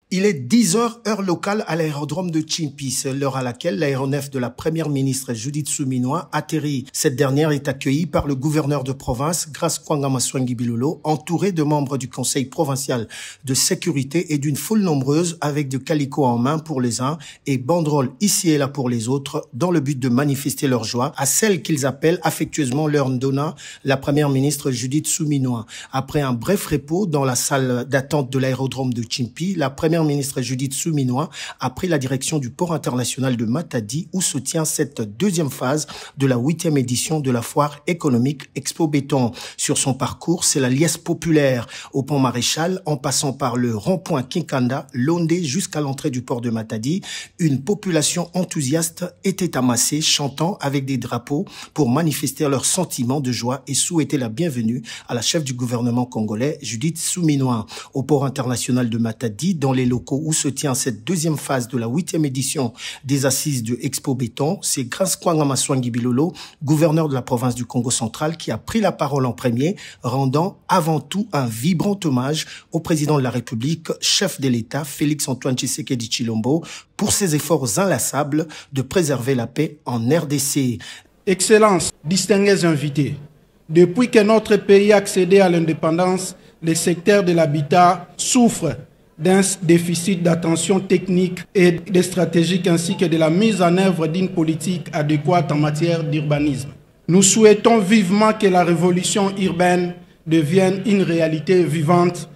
Il est 10 heures, heure locale à l'aérodrome de Tchimpi. C'est l'heure à laquelle l'aéronef de la première ministre Judith Suminwa atterrit. Cette dernière est accueillie par le gouverneur de province, Grace Kwanga Maswangi Bilolo, entouré de membres du conseil provincial de sécurité et d'une foule nombreuse avec de calicots en main pour les uns et banderoles ici et là pour les autres dans le but de manifester leur joie à celle qu'ils appellent affectueusement leur Ndona, la première ministre Judith Suminwa. Après un bref repos dans la salle d'attente de l'aérodrome de Tchimpi, la première ministre Judith Suminwa a pris la direction du port international de Matadi où se tient cette deuxième phase de la 8e édition de la foire économique Expo Béton. Sur son parcours, c'est la liesse populaire au pont Maréchal en passant par le rond-point Kinkanda, Londé jusqu'à l'entrée du port de Matadi. Une population enthousiaste était amassée chantant avec des drapeaux pour manifester leur sentiment de joie et souhaiter la bienvenue à la chef du gouvernement congolais Judith Suminwa. Au port international de Matadi, dans les locaux où se tient cette deuxième phase de la 8e édition des assises de Expo Béton, c'est Grace Kwanga Maswangi Bilolo, gouverneur de la province du Congo central, qui a pris la parole en premier, rendant avant tout un vibrant hommage au président de la République, chef de l'État, Félix-Antoine Tshisekedi Tshilombo, pour ses efforts inlassables de préserver la paix en RDC. Excellences, distingués invités, depuis que notre pays a accédé à l'indépendance, le secteur de l'habitat souffre d'un déficit d'attention technique et stratégique ainsi que de la mise en œuvre d'une politique adéquate en matière d'urbanisme. Nous souhaitons vivement que la révolution urbaine devienne une réalité vivante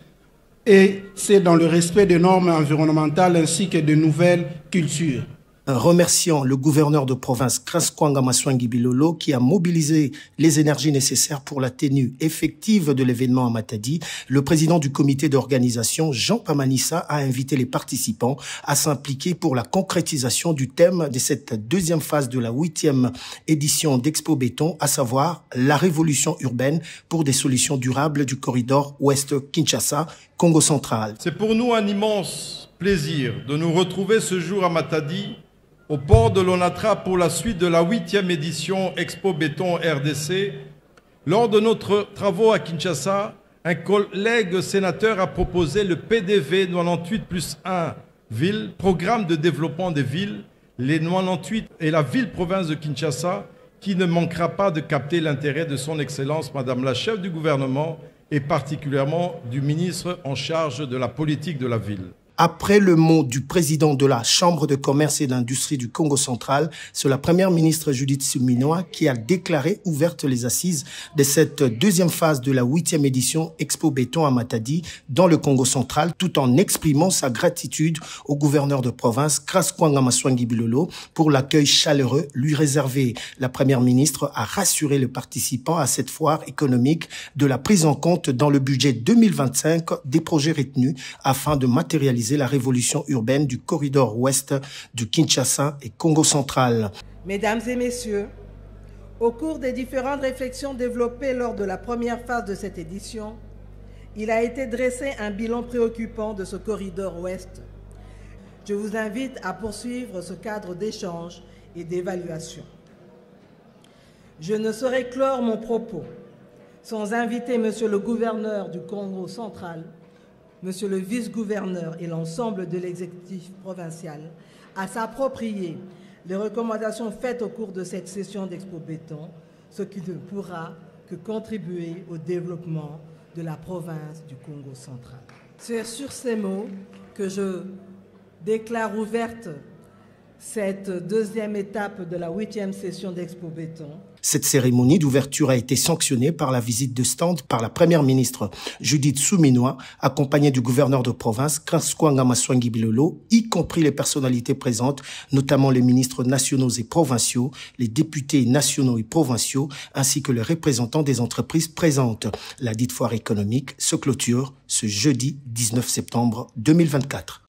et c'est dans le respect des normes environnementales ainsi que de nouvelles cultures. Remerciant le gouverneur de province Grace Kwanga Maswangi Bilolo qui a mobilisé les énergies nécessaires pour la tenue effective de l'événement à Matadi, le président du comité d'organisation Jean Pamanissa a invité les participants à s'impliquer pour la concrétisation du thème de cette deuxième phase de la 8e édition d'Expo Béton, à savoir la révolution urbaine pour des solutions durables du corridor Ouest-Kinshasa, Congo central. C'est pour nous un immense plaisir de nous retrouver ce jour à Matadi, au port de l'Onatra pour la suite de la 8e édition Expo Béton RDC. Lors de notre travaux à Kinshasa, un collègue sénateur a proposé le PDV 98+1 villes, programme de développement des villes, les 98 et la ville-province de Kinshasa, qui ne manquera pas de capter l'intérêt de son Excellence, Madame la chef du gouvernement, et particulièrement du ministre en charge de la politique de la ville. Après le mot du président de la Chambre de commerce et d'industrie du Congo central, c'est la première ministre Judith Suminwa qui a déclaré ouvertes les assises de cette deuxième phase de la 8e édition Expo Béton à Matadi dans le Congo central, tout en exprimant sa gratitude au gouverneur de province Grace Kwanga Maswangi Bilolo pour l'accueil chaleureux lui réservé. La première ministre a rassuré les participants à cette foire économique de la prise en compte dans le budget 2025 des projets retenus afin de matérialiser la révolution urbaine du corridor ouest du Kinshasa et Congo central. Mesdames et messieurs, au cours des différentes réflexions développées lors de la première phase de cette édition, il a été dressé un bilan préoccupant de ce corridor ouest. Je vous invite à poursuivre ce cadre d'échange et d'évaluation. Je ne saurais clore mon propos sans inviter Monsieur le gouverneur du Congo central, Monsieur le vice-gouverneur et l'ensemble de l'exécutif provincial à s'approprier les recommandations faites au cours de cette session d'Expo Béton, ce qui ne pourra que contribuer au développement de la province du Congo central. C'est sur ces mots que je déclare ouverte cette deuxième étape de la 8e session d'Expo Béton. Cette cérémonie d'ouverture a été sanctionnée par la visite de stand par la première ministre Judith Suminwa, accompagnée du gouverneur de province Grace Kwanga Maswangi Bilolo, y compris les personnalités présentes, notamment les ministres nationaux et provinciaux, les députés nationaux et provinciaux, ainsi que les représentants des entreprises présentes. La dite foire économique se clôture ce jeudi 19 septembre 2024.